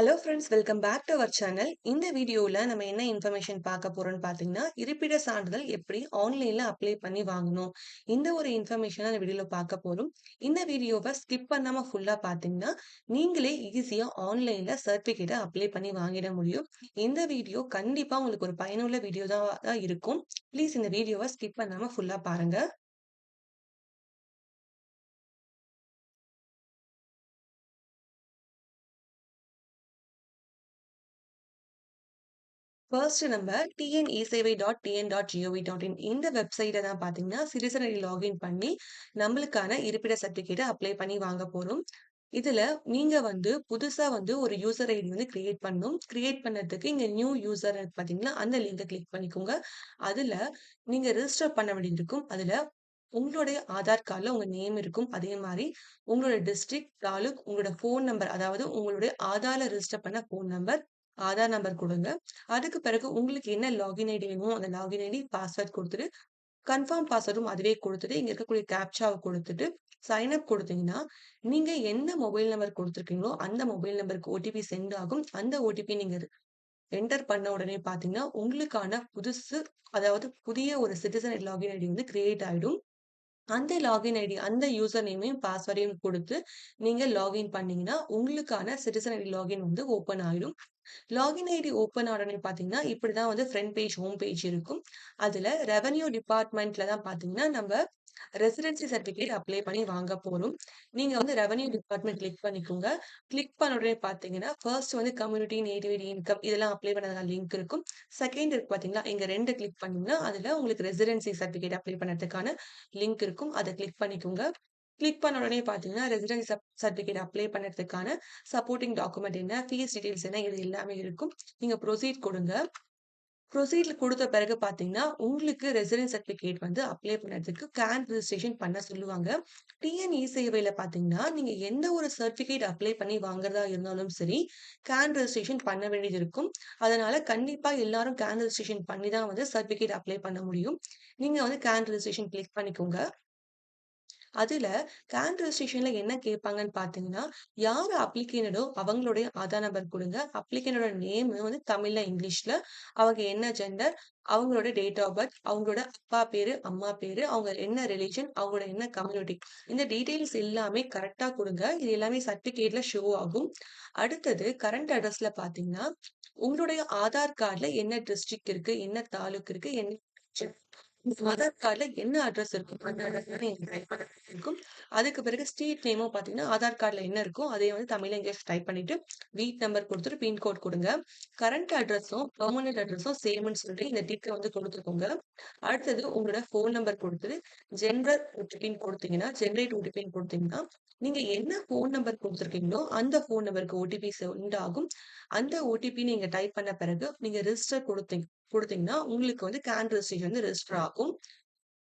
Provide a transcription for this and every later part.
Hello friends, welcome back to our channel. இந்த வீடியோல நம்ம என்ன இன்ஃபர்மேஷன் பார்க்க போறோம்னு பார்த்தீங்கன்னா, இருப்பிட சான்றிதழ் எப்படி ஆன்லைன்ல அப்ளை பண்ணி வாங்கணும். இந்த ஒரு இன்ஃபர்மேஷன இந்த வீடியோல பார்க்க போறோம். இந்த வீடியோவ ஸ்கிப் பண்ணாம ஃபுல்லா பார்த்தீங்கன்னா, நீங்களே ஈஸியா ஆன்லைன்ல சர்டிஃபிகேட்ட அப்ளை பண்ணி வாங்கிட முடியும். இந்த வீடியோ கண்டிப்பா உங்களுக்கு ஒரு பயனுள்ள வீடியோ தான் இருக்கும். ப்ளீஸ் இந்த வீடியோவ ஸ்கிப் பண்ணாம ஃபுல்லா பாருங்க. ஃபர்ஸ்ட் நம்ம tnEsevai.tn.gov.in இந்த வெப்சைட்ட தான் பார்த்தீங்கன்னா, சிட்டிசன் ஐடி லாகின் பண்ணி நம்மளுக்கான இருப்பிட சர்டிஃபிகேட்ட அப்ளை பண்ணி வாங்க போறோம். இதுல நீங்க புதுசா ஒரு யூசர் ஐடி கிரியேட் பண்ணணும். கிரியேட் பண்ணதுக்கு இங்க நியூ யூசர் இருக்கு பார்த்தீங்களா? அந்த லிங்க கிளிக் பண்ணிக்கோங்க. அதுல நீங்க ரிஜிஸ்டர் பண்ண வேண்டியது இருக்கும். அதுல உங்களுடைய ஆதார் கார்ட்ல உங்க நேம் இருக்கும். அதே மாரி உங்களோட டிஸ்ட்ரிக்ட், தாலுக், உங்களோட ஃபோன் நம்பர் அதாவது உங்களுடைய ஆதார்ல ரிஜிஸ்டர் பண்ண ஃபோன் நம்பர், ஆதார் நம்பர் குடுங்க. அதுக்கு பிறகு உங்களுக்கு என்ன லாகின் ஐடி வேணுமோ, அந்த லாகின் ஐடி, பாஸ்வேர்ட் குடுத்துட்டு, கன்ஃபர்ம் பாஸ்வேர்டும் அதுவே குடுத்துட்டு, இங்க இருக்கக்கூடிய கேப்சாவ குடுத்துட்டு, சைன் அப் குடுத்தீங்கன்னா, நீங்க எந்த மொபைல் நம்பர் குடுத்துருக்கீங்களோ, அந்த மொபைல் நம்பருக்கு ஓடிபி சென்ட் ஆகும். அந்த ஓடிபி நீங்க என்டர் பண்ண உடனே பார்த்தீங்கன்னா, உங்களுக்கான அதாவது புதிய ஒரு சிட்டிசன் லாகின் ஐடி கிரியேட் ஆயிடும். அந்த லாகின் ஐடி, அந்த யூசர் நேமையும், பாஸ்வேர்டையும் குடுத்து, நீங்க லாகின் பண்ணீங்கன்னா, உங்களுக்கான சிட்டிசன் ஐடி லாகின் ஓப்பன் ஆயிடும். லாகின் ஐடி ஓப்பன் ஆன உடனே பார்த்தீங்கன்னா, இப்படிதான் ஃப்ரண்ட் பேஜ், ஹோம் பேஜ் இருக்கும். அதுல ரெவென்யூ டிபார்ட்மெண்ட்ல தான் பார்த்தீங்கன்னா, நம்ப ரெசிடென்சி சர்டிஃபிகேட் அப்ளை பண்ணி வாங்க போறோம். நீங்க ரெவென்யூ டிபார்ட்மெண்ட் கிளிக் பண்ணிக்கோங்க. கிளிக் பண்ண உடனே பார்த்தீங்கன்னா, ஃபர்ஸ்ட் கம்யூனிட்டி, நேட்டிவிட்டி இன்கம் இதெல்லாம் அப்ளை பண்ணதுக்கான லிங்க் இருக்கும். செகண்ட் இருக்கு பார்த்தீங்களா, இங்க 2 கிளிக் பண்ணீங்கன்னா, அதுல உங்களுக்கு ரெசிடென்சி சர்டிஃபிகேட் அப்ளை பண்ணதுக்கான லிங்க் இருக்கும். அத கிளிக் பண்ணிக்கோங்க. கிளிக் பண்ண உடனே பார்த்தீங்கன்னா, ரெசிடென்சி சர்டிஃபிகேட் அப்ளை பண்ணதுக்கான சப்போர்ட்டிங் டாக்குமெண்ட் என்ன, ஃபீஸ் டீட்டெயில்ஸ் என்ன இது எல்லாமே இருக்கும். நீங்க ப்ரொசீட் குடுங்க. ப்ரொசீட்ல குடுத்த பிறகு பார்த்தீங்கன்னா, உங்களுக்கு ரெசிடென்ஸ் சர்டிஃபிகேட் அப்ளை பண்ணதுக்கு கேன் ரிஜிஸ்ட்ரேஷன் பண்ண சொல்லுவாங்க. டிஎன் பார்த்தீங்கன்னா, நீங்க எந்த ஒரு சர்டிஃபிகேட் அப்ளை பண்ணி வாங்குறதா இருந்தாலும் சரி, கேன் ரெஜிஸ்ட்ரேஷன் பண்ண வேண்டியது இருக்கும். அதனால கண்டிப்பா எல்லாரும் கேன் ரெஜிஸ்ட்ரேஷன் பண்ணி தான் சர்டிஃபிகேட் அப்ளை பண்ண முடியும். நீங்க கேன் ரெஜிஸ்ட்ரேஷன் கிளிக் பண்ணிக்கோங்க. அதுல கேன் ரெஜிஸ்ட்ரேஷன்ல என்ன கேட்பாங்கன்னு பார்த்தீங்கன்னா, யாரு அப்ளிகேண்டோ அவங்களுடைய ஆதார் நம்பர் குடுங்க. அப்ளிகேண்டோட நேம் தமிழ்ல, இங்கிலீஷ்ல, அவங்க என்ன ஜெண்டர், அவங்களோட டேட் ஆஃப் பர்த், அவங்களோட அப்பா பேரு, அம்மா பேரு, அவங்க என்ன ரிலிஜன், அவங்களோட என்ன கம்யூனிட்டி. இந்த டீட்டெயில்ஸ் எல்லாமே கரெக்ட்டா குடுங்க. இது எல்லாமே சர்டிஃபிகேட்ல ஷோ ஆகும். அடுத்தது கரண்ட் அட்ரஸ்ல பார்த்தீங்கன்னா, உங்களுடைய ஆதார் கார்ட்ல என்ன டிஸ்ட்ரிக்ட் இருக்கு, என்ன தாலுக் இருக்கு, என்ன ஆதார் கார்ட்ல என்ன அட்ரஸ் இருக்கும், அந்த அட்ரஸ் நீங்க டைப் பண்ண இருக்கும். அதுக்கு பிறகு ஸ்ட்ரீட் நேமும் பார்த்தீங்கன்னா, ஆதார் கார்ட்ல என்ன இருக்கோ, அதையே தமிழ்ல, இங்கிலீஷ் டைப் பண்ணிட்டு, வீட் நம்பர் குடுத்துட்டு, பின் கோட் குடுங்க. கரண்ட் அட்ரஸும், பெர்மனன்ட் அட்ரஸும் சேம்ன்னு சொல்லிட்டு இந்த டிக்க குடுத்துக்கோங்க. அடுத்தது உங்களோட ஃபோன் நம்பர் குடுத்துட்டு, ஜெனரல் ஓடிபின்னு குடுத்தீங்கன்னா, ஜெனரேட் ஓடிபின்னு குடுத்தீங்கன்னா, நீங்க என்ன ஃபோன் நம்பர் குடுத்துருக்கீங்களோ, அந்த ஃபோன் நம்பருக்கு ஓடிபி சென்ட் ஆகும். அந்த ஓடிபி நீங்க டைப் பண்ண பிறகு, நீங்க ரிஜிஸ்டர் குடுத்தீங்கன்னா, உங்களுக்கு கேன் ரெஜிஸ்ட்ரேஷன் ரெஜிஸ்டர் ஆகும்.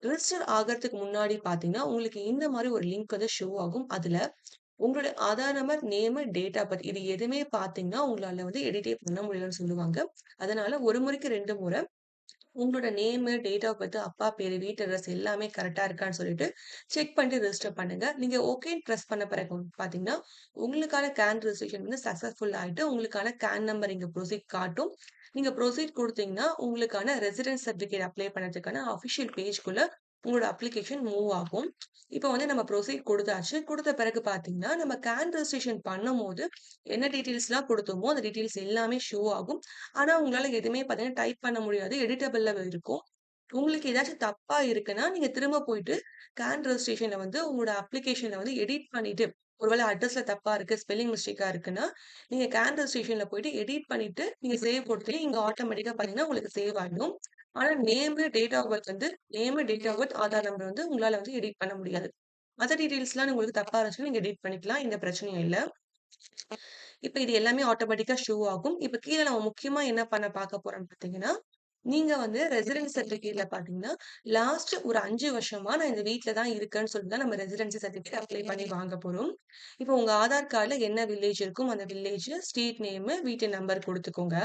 ரிஜிஸ்டர் ஆகறதுக்கு முன்னாடி பார்த்தீங்கன்னா, உங்களுக்கு இந்த மாரி ஒரு லிங்க் ஷோ ஆகும். அதுல உங்களோட Aadhaar number, name, date of birth இது எதுவுமே பார்த்தீங்கன்னா, உங்களால எடிட்டே பண்ண முடியலன்னு சொல்லுவாங்க. அதனால ஒரு முறைக்கு 2 முறை உங்களோட நேமு, டேட் ஆஃப் பர்த், அப்பா பேரு, வீட்டு அட்ரஸ் எல்லாமே கரெக்ட்டா இருக்கான்னு சொல்லிட்டு செக் பண்ணிட்டு ரெஜிஸ்டர் பண்ணுங்க. நீங்க ஓகேன்னு பிரஸ் பண்ண பிறகு பார்த்தீங்கன்னா, உங்களுக்கான கேன் ரெஜிஸ்ட்ரேஷன் சக்சஸ்ஃபுல் ஆயிட்டு, உங்களுக்கான கேன் நம்பர் இங்க ப்ரொசீட் காட்டும். நீங்க ப்ரொசீட் குடுத்தீங்கன்னா, உங்களுக்கான ரெசிடென்ஸ் சர்டிஃபிகேட் அப்ளை பண்ணதுக்கான அஃபிஷியல் பேஜ்க்குள்ள உங்களோட அப்ளிகேஷன் மூவ் ஆகும். இப்ப நம்ம ப்ரொசீட் குடுத்தாச்சு. குடுத்த பிறகு பார்த்தீங்கன்னா, நம்ம கேன் ரெஜிஸ்ட்ரேஷன் பண்ணும்போது என்ன டீட்டெயில்ஸ்லாம் குடுத்தோமோ, அந்த டீட்டெயில்ஸ் எல்லாமே ஷோ ஆகும். ஆனா, உங்களால எதுவுமே பார்த்தீங்கன்னா, டைப் பண்ண முடியாது. எடிட்டபிள்ல இருக்கும். உங்களுக்கு ஏதாச்சும் தப்பா இருக்குன்னா, நீங்க திரும்ப போயிட்டு கேன் ரெஜிஸ்ட்ரேஷன்ல உங்களோட அப்ளிகேஷன்ல எடிட் பண்ணிட்டு, ஒருவேள அட்ரஸ்ல தப்பா இருக்கு, ஸ்பெல்லிங் மிஸ்டேக்கா இருக்குன்னா, நீங்க கேன் ரெஜிஸ்ட்ரேஷன்ல போயிட்டு எடிட் பண்ணிட்டு, நீங்க சேவ் குடுத்தீங்கன்னா, இங்க ஆட்டோமேட்டிக்கா பார்த்தீங்கன்னா, உங்களுக்கு சேவ் ஆயிடும். ஆனா name, date of birth name, date of birth, Aadhaar number உங்களால எடிட் பண்ண முடியாது. மத்த டீட்டெயில்ஸ்லாம் உங்களுக்கு தப்பா இருந்துச்சுன்னா, நீங்க எடிட் பண்ணிக்கலாம். எந்த பிரச்சனையும் இல்ல. இப்ப இது எல்லாமே ஆட்டோமேட்டிக்கா ஷோ ஆகும். இப்ப கீழ நம்ம முக்கியமா என்ன பார்க்க போறோம்னு பார்த்தீங்கன்னா, நீங்க வந்து ரெசிடென்சி சர்டிஃபிகேட்ல பார்த்தீங்கன்னா, லாஸ்ட் ஒரு 5 வருஷமா நான் இந்த வீட்ல தான் இருக்கேன்னு சொல்லி தான் நம்ம ரெசிடென்சி சர்டிஃபிகேட் அப்ளை பண்ணி வாங்க போறோம். இப்போ உங்க ஆதார் கார்ட்ல என்ன வில்லேஜ் இருக்கும், அந்த வில்லேஜ், ஸ்ட்ரீட் நேமு, வீட்டு நம்பர் குடுத்துக்கோங்க.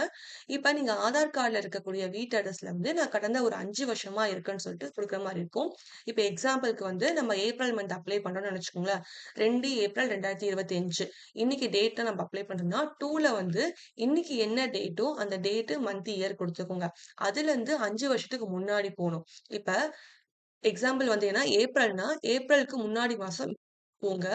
இப்ப நீங்க ஆதார் கார்ட்ல இருக்கக்கூடிய வீட்டு அட்ரஸ்ல வந்து நான் கடந்த ஒரு 5 வருஷமா இருக்கேன்னு சொல்லிட்டு குடுக்குற மாரி இருக்கும். இப்ப எக்ஸாம்பிள்க்கு வந்து நம்ம ஏப்ரல் மந்த் அப்ளை பண்றோம்னு நெனச்சுக்கோங்களேன். 2 ஏப்ரல் 2025 இன்னைக்கு டேட்ட நம்ம அப்ளை பண்றோம்னா, 2ல வந்து இன்னைக்கு என்ன டேட்டோ அந்த டேட்டு, மந்த், இயர் குடுத்துக்கோங்க. அதுலருந்து 5 வருஷத்துக்கு முன்னாடி போணும். இப்ப எக்ஸாம்பிள் வந்து ஏன்னா ஏப்ரல்னா, ஏப்ரலுக்கு முன்னாடி மாசம் போங்க.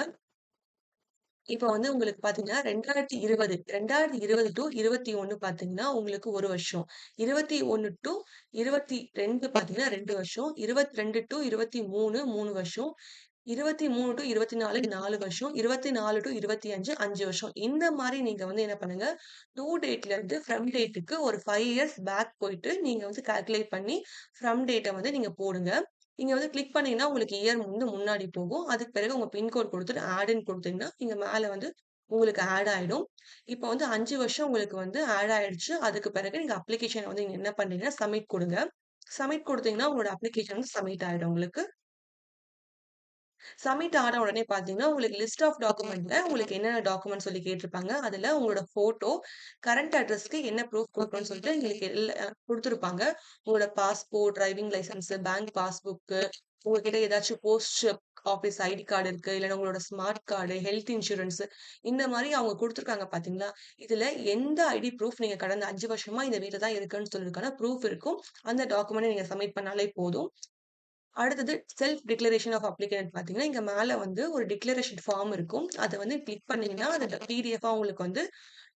இப்ப வந்து உங்களுக்கு பார்த்தீங்கன்னா 2020 2020 டூ 21 பார்த்தீங்கன்னா, உங்களுக்கு 1 வருஷம். 21 டூ 22 பார்த்தீங்கன்னா 2 வருஷம். 22 டூ 23 3 வருஷம். 23 டூ 24 4 வருஷம். 24 டூ 25 5 வருஷம். இந்த மாரி நீங்க வந்து என்ன பண்ணுங்க, டூ டேட்ல இருந்து ஃப்ரம் டேட்டுக்கு ஒரு 5 இயர்ஸ் பேக் போயிட்டு நீங்க வந்து கால்குலேட் பண்ணி ஃப்ரம் டேட்ட வந்து நீங்க போடுங்க. இங்க வந்து கிளிக் பண்ணீங்கன்னா, உங்களுக்கு இயர் வந்து முன்னாடி போகும். அதுக்கு பிறகு உங்க பின்கோட் குடுத்துட்டு ஆடுன்னு குடுத்தீங்கன்னா, இங்க மேல வந்து உங்களுக்கு ஆட் ஆயிடும். இப்ப வந்து 5 வருஷம் உங்களுக்கு வந்து ஆட் ஆயிடுச்சு. அதுக்கு பிறகு நீங்க அப்ளிகேஷன் வந்து நீங்க என்ன பண்றீங்கன்னா, சப்மிட் குடுங்க. சப்மிட் குடுத்தீங்கன்னா, உங்களோட அப்ளிகேஷன் வந்து சப்மிட் ஆயிடும் உங்களுக்கு. சப்மிட் ஆன உடனே பார்த்தீங்கன்னா, உங்களுக்கு லிஸ்ட் ஆஃப் டாக்குமெண்ட்ல உங்களுக்கு என்னென்ன டாக்குமெண்ட் சொல்லி கேட்டிருப்பாங்க. அதுல உங்களோட ஃபோட்டோ, கரண்ட் அட்ரஸ்க்கு என்ன ப்ரூஃப் குடுக்கணும்னு சொல்லிட்டு எங்களுக்கு குடுத்துருப்பாங்க. உங்களோட passport, driving licence, bank passbook, உங்ககிட்ட ஏதாச்சும் போஸ்ட் ஆஃபீஸ் ஐடி கார்டு இருக்கு. இல்லன்னா உங்களோட ஸ்மார்ட் கார்டு, ஹெல்த் இன்சூரன்ஸ் இந்த மாரி அவங்க குடுத்துருக்காங்க பார்த்தீங்களா? இதுல எந்த ஐடி ப்ரூஃப் நீங்க கடந்த 5 வருஷமா இந்த வீட்ல தான் இருக்கேன்னு சொல்றதுக்கான ப்ரூஃப் இருக்கும். அந்த டாக்குமெண்ட்ட நீங்க சப்மிட் பண்ணாலே போதும். அடுத்தது செல்ஃப் டிக்ளரேஷன் ஆஃப் அப்ளிகேஷன் பார்த்தீங்கன்னா, இங்க மேல வந்து ஒரு டிக்ளரேஷன் ஃபார்ம் இருக்கும். அத வந்து கிளிக் பண்ணீங்கன்னா, அது பிடிஎஃபா உங்களுக்கு வந்து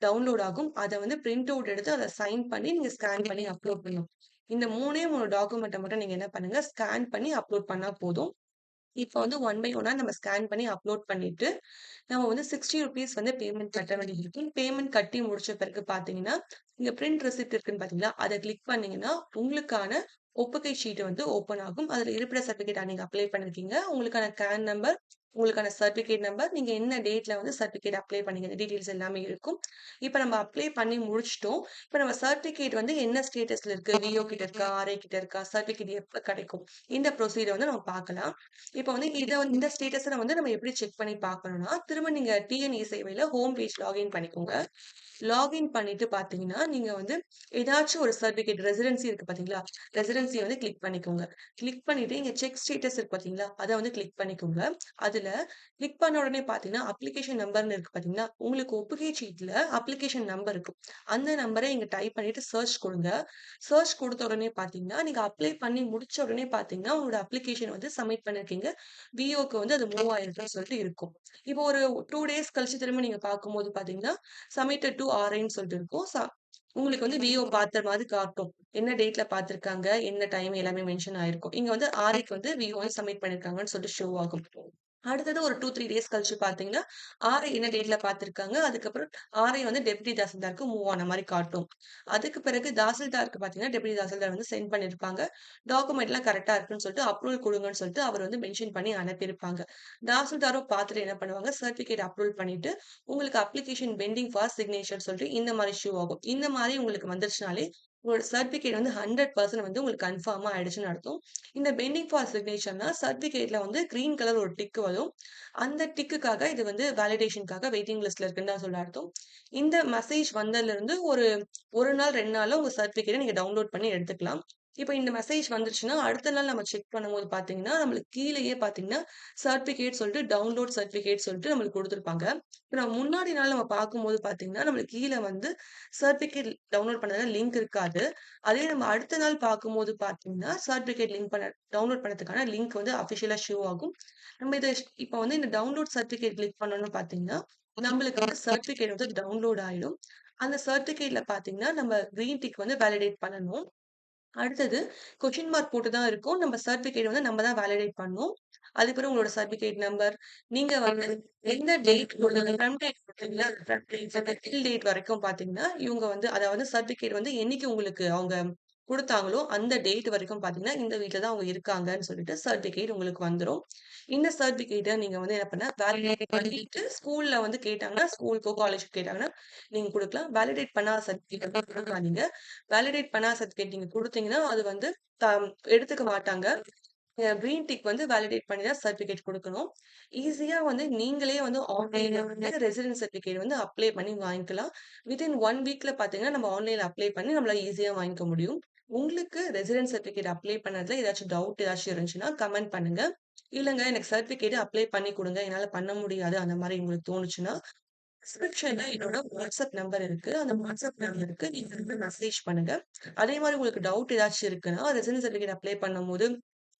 டவுன்லோட் ஆகும். அத வந்து பிரிண்ட் அவுட் எடுத்து அத சைன் பண்ணி நீங்க ஸ்கேன் பண்ணி அப்லோட் பண்ணணும். இந்த 3ஏ 3 டாக்குமெண்ட்ட மட்டும் நீங்க என்ன பண்ணுங்க, ஸ்கேன் பண்ணி அப்லோட் பண்ணா போதும். இப்ப வந்து ஒன் பை ஒன்னா நம்ம ஸ்கேன் பண்ணி அப்லோட் பண்ணிட்டு, நம்ம வந்து ₹60 வந்து பேமெண்ட் கட்ட வேண்டியது இருக்கு. பேமெண்ட் கட்டி முடிச்ச பிறகு பார்த்தீங்கன்னா, இங்க பிரிண்ட் ரெசிப்ட் இருக்குன்னு பார்த்தீங்களா? அத கிளிக் பண்ணீங்கன்னா, உங்களுக்கான ஒப்புகை சீட்டு வந்து ஓப்பன் ஆகும். அதுல இருப்பிட சர்டிபிகேட் நீங்க அப்ளை பண்ணியிருக்கீங்க. உங்களுக்கான கேன் நம்பர், உங்களுக்கான சர்டிபிகேட் நம்பர், நீங்க என்ன டேட்ல வந்து சர்டிபிகேட் அப்ளை பண்ணீங்க. இந்த டீட்டெயில்ஸ் எல்லாமே இருக்கும். இப்ப நம்ம அப்ளை பண்ணி முடிச்சுட்டோம். இப்ப நம்ம சர்டிபிகேட் வந்து என்ன ஸ்டேட்டஸ்ல இருக்கு? விஓ கிட்ட இருக்கா? ஆர்ஐ கிட்ட இருக்கா? சர்டிபிகேட் எப்ப கிடைக்கும்? இந்த ப்ரொசீஜர் வந்து நம்ம பார்க்கலாம். இப்ப வந்து இந்த ஸ்டேட்டஸ வந்து நம்ம எப்படி செக் பண்ணி பார்க்கணும்னா, திரும்ப நீங்க டிஎன் இ-சேவையில ஹோம் பேஜ் லாகின் பண்ணிக்கோங்க. லாகின் பண்ணிட்டு பார்த்தீங்கன்னா, நீங்க வந்து ஏதாச்சும் ஒரு சர்டிபிகேட் ரெசிடென்சி இருக்கு பார்த்தீங்களா? ரெசிடென்சிய வந்து கிளிக் பண்ணிக்கோங்க. கிளிக் பண்ணிட்டு இங்க செக் ஸ்டேட்டஸ் இருக்கு பார்த்தீங்களா? அத வந்து கிளிக் பண்ணிக்கோங்க. அதுல கிளிக் பண்ண உடனே பார்த்தீங்கன்னா, அப்ளிகேஷன் நம்பர்ன்னு இருக்கு பார்த்தீங்களா? உங்களுக்கு ஒப்புகை சீட்ல அப்ளிகேஷன் நம்பர் இருக்கும். அந்த நம்பர இங்க டைப் பண்ணிட்டு சர்ச் குடுங்க. சர்ச் குடுத்த உடனே பார்த்தீங்கன்னா, நீங்க அப்ளை பண்ணி முடிச்ச உடனே பார்த்தீங்கன்னா, உங்களோட அப்ளிகேஷன் வந்து சப்மிட் பண்ணியிருக்கீங்க. விஓக்கு வந்து அது மூவ் ஆயிருக்குன்னு சொல்லிட்டு இருக்கும். இப்போ ஒரு 2 டேஸ் கழிச்சு திரும்ப நீங்க பார்க்கும்போது பார்த்தீங்கன்னா, சப்மிட்டட் டூ ஆர்ஐன்னு சொல்லிட்டு இருக்கும். உங்களுக்கு வந்து விஓ பார்த்த மாதிரி காட்டும். என்ன டேட்ல பார்த்துருக்காங்க, என்ன டைம் எல்லாமே மென்ஷன் ஆயிருக்கும். இங்க வந்து ஆர்ஐக்கு வந்து விஓ சப்மிட் பண்ணியிருக்காங்கன்னு சொல்லிட்டு ஷோ ஆகும். அடுத்தது ஒரு 2, 3 டேஸ் கழிச்சு பார்த்தீங்கன்னா, ஆர்ஐ என்ன டேட்ல பார்த்துருக்காங்க. அதுக்கப்புறம் ஆர்ஐ வந்து டெப்யூட்டி தாசில்தாருக்கு மூவ் ஆன மாரி காட்டும். அதுக்கு பிறகு தாசில்தாருக்கு பார்த்தீங்கன்னா, டெப்யூட்டி தாசில்தார் வந்து சென்ட் பண்ணியிருப்பாங்க. டாக்குமெண்ட்லாம் கரெக்ட்டா இருக்குன்னு சொல்லிட்டு அப்ரூவல் குடுங்கன்னு சொல்லிட்டு அவர் வந்து மென்ஷன் பண்ணி அனுப்பியிருப்பாங்க. தாசில்தாரும் பார்த்துட்டு என்ன பண்ணுவாங்க, சர்டிஃபிகேட் அப்ரூவல் பண்ணிட்டு, உங்களுக்கு அப்ளிகேஷன் பெண்டிங் ஃபார் சிக்னேச்சர் சொல்லிட்டு இந்த மாரி ஷோ ஆகும். இந்த மாரி உங்களுக்கு வந்துருச்சுனாலே, உங்களோட சர்டிஃபிகேட் வந்து 100% வந்து உங்களுக்கு கன்ஃபார்மா ஆயிடுச்சுன்னு அர்த்தம். இந்த பெண்டிங் ஃபார் சிக்னேச்சர்னா சர்டிஃபிகேட்ல வந்து கிரீன் கலர் ஒரு டிக் வரும். அந்த டிக்குக்காக இது வந்து வேலிடேஷன்க்காக வெயிட்டிங் லிஸ்ட்ல இருக்குன்னு தான் சொல்ல அர்த்தம். இந்த மெசேஜ் வந்ததுலருந்து ஒரு 1 நாள் 2 நாள்ல உங்க சர்டிஃபிகேட்ட நீங்க டவுன்லோட் பண்ணி எடுத்துக்கலாம். இப்ப இந்த மெசேஜ் வந்துருச்சுன்னா, அடுத்த நாள் நம்ம செக் பண்ணும்போது பார்த்தீங்கன்னா, நம்மளுக்கு கீழயே பார்த்தீங்கன்னா, சர்டிஃபிகேட் சொல்லிட்டு டவுன்லோட் சர்டிஃபிகேட் சொல்லிட்டு நம்மளுக்கு குடுத்துருப்பாங்க. இப்ப நம்ம முன்னாடி நாள் நம்ம பார்க்கும்போது பார்த்தீங்கன்னா, நம்மளுக்கு கீழ வந்து சர்டிஃபிகேட் டவுன்லோட் பண்ணதுல லிங்க் இருக்காது. அதே நம்ம அடுத்த நாள் பார்க்கும்போது பார்த்தீங்கன்னா, சர்டிஃபிகேட் லிங்க் பண்ண டவுன்லோட் பண்ணதுக்கான லிங்க் வந்து அஃபிஷியலா ஷோ ஆகும். நம்ம இத இப்ப வந்து இந்த டவுன்லோட் சர்டிஃபிகேட் கிளிக் பண்ணோம்னு பார்த்தீங்கன்னா, நம்மளுக்கு வந்து சர்டிஃபிகேட் வந்து டவுன்லோட் ஆயிடும். அந்த சர்டிஃபிகேட்ல பார்த்தீங்கன்னா, நம்ம கிரீன் டிக் வந்து வேலிடேட் பண்ணணும். அடுத்தது கொஸ்டின் மார்க் போட்டு தான் இருக்கும். நம்ம சர்டிஃபிகேட் வந்து நம்ம தான் வேலிடேட் பண்ணணும். அதுக்கப்புறம் உங்களோட சர்டிஃபிகேட் நம்பர், நீங்க வந்து எந்த டேட் ஃப்ரம் டேட் குடுத்தீங்களா, ஃப்ரம் டேட் டில் டேட் வரைக்கும் பார்த்தீங்கன்னா, இவங்க வந்து அதாவது சர்டிஃபிகேட் வந்து என்னைக்கு உங்களுக்கு அவங்க குடுத்தாங்களோ, அந்த டேட் வரைக்கும் பார்த்தீங்கன்னா, இந்த வீட்ல தான் அவங்க இருக்காங்கன்னு சொல்லிட்டு சர்டிஃபிகேட் உங்களுக்கு வந்துரும். இந்த சர்டிஃபிகேட்ட நீங்க வந்து என்ன பண்ண வேலிடேட் பண்ணிட்டு ஸ்கூல்ல வந்து கேட்டாங்கன்னா, ஸ்கூலுக்கோ, காலேஜ்க்கோ கேட்டாங்கன்னா, நீங்க குடுக்கலாம். வேலிடேட் பண்ணாத சர்டிஃபிகேட் வந்து குடுக்காதீங்க. வேலிடேட் பண்ணாத சர்டிஃபிகேட் நீங்க குடுத்தீங்கன்னா, அது வந்து த எடுத்துக்க மாட்டாங்க. கிரீன் டிக் வந்து வேலிடேட் பண்ணி தான் சர்டிஃபிகேட் குடுக்கணும். ஈஸியா வந்து நீங்களே வந்து ஆன்லைன்ல வந்து ரெசிடென்ஸ் சர்டிஃபிகேட் வந்து அப்ளை பண்ணி வாங்கிக்கலாம். வித்தின் 1 வீக்ல பார்த்தீங்கன்னா, நம்ம ஆன்லைன்ல அப்ளை பண்ணி நம்மளால ஈஸியா வாங்கிக்க முடியும். உங்களுக்கு ரெசிடென்ஸ் சர்டிஃபிகேட் அப்ளை பண்ணதுல ஏதாச்சும் டவுட் ஏதாச்சும் இருந்துச்சுன்னா, கமெண்ட் பண்ணுங்க. இல்லங்க எனக்கு சர்டிஃபிகேட் அப்ளை பண்ணி குடுங்க. என்னால பண்ண முடியாது. அந்த மாரி உங்களுக்கு தோணுச்சுன்னா, டிஸ்கிரிப்ஷன்ல என்னோட வாட்ஸ்அப் நம்பர் இருக்கு. அந்த வாட்ஸ்அப் நம்பருக்கு நீங்க வந்து மெசேஜ் பண்ணுங்க. அதே மாரி உங்களுக்கு டவுட் ஏதாச்சும் இருக்குன்னா, ரெசிடென்ஸ் சர்டிஃபிகேட் அப்ளை பண்ணும்போது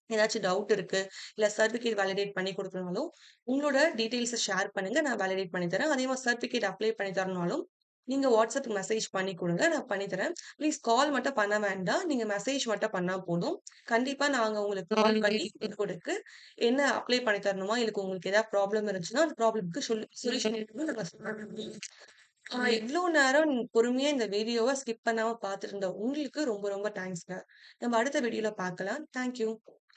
ஏதாச்சும் டவுட் இருக்கு. இல்ல சர்டிஃபிகேட் வேலிடேட் பண்ணி குடுக்கணும்னாலும், உங்களோட டீட்டெயில்ஸ ஷேர் பண்ணுங்க. நான் வேலிடேட் பண்ணி தரேன். அதே மாரி சர்டிஃபிகேட் அப்ளை பண்ணி தரணும்னாலும், நீங்க வாட்ஸ்அப்க்கு மெசேஜ் பண்ணி குடுங்க. நான் பண்ணி தரேன். ப்ளீஸ் கால் மட்டும் பண்ண வேண்டாம். நீங்க மெசேஜ் மட்டும் பண்ணா போதும். கண்டிப்பா நாங்க உங்களுக்கு கால் பண்ணி குடுக்கு என்ன அப்ளை பண்ணி தரணுமா? இல்ல உங்களுக்கு ஏதாவது ப்ராப்ளம் இருந்துச்சுன்னா, அந்த ப்ராப்ளம்க்கு சொல்யூஷன் நாங்க சொல்றோம். இவ்ளோ நேரம் பொறுமையா இந்த வீடியோவ ஸ்கிப் பண்ணாம பார்த்துட்டு இருந்த உங்களுக்கு ரொம்ப ரொம்ப தேங்க்ஸ்ங்க. நம்ம அடுத்த வீடியோல பார்க்கலாம். Thank you.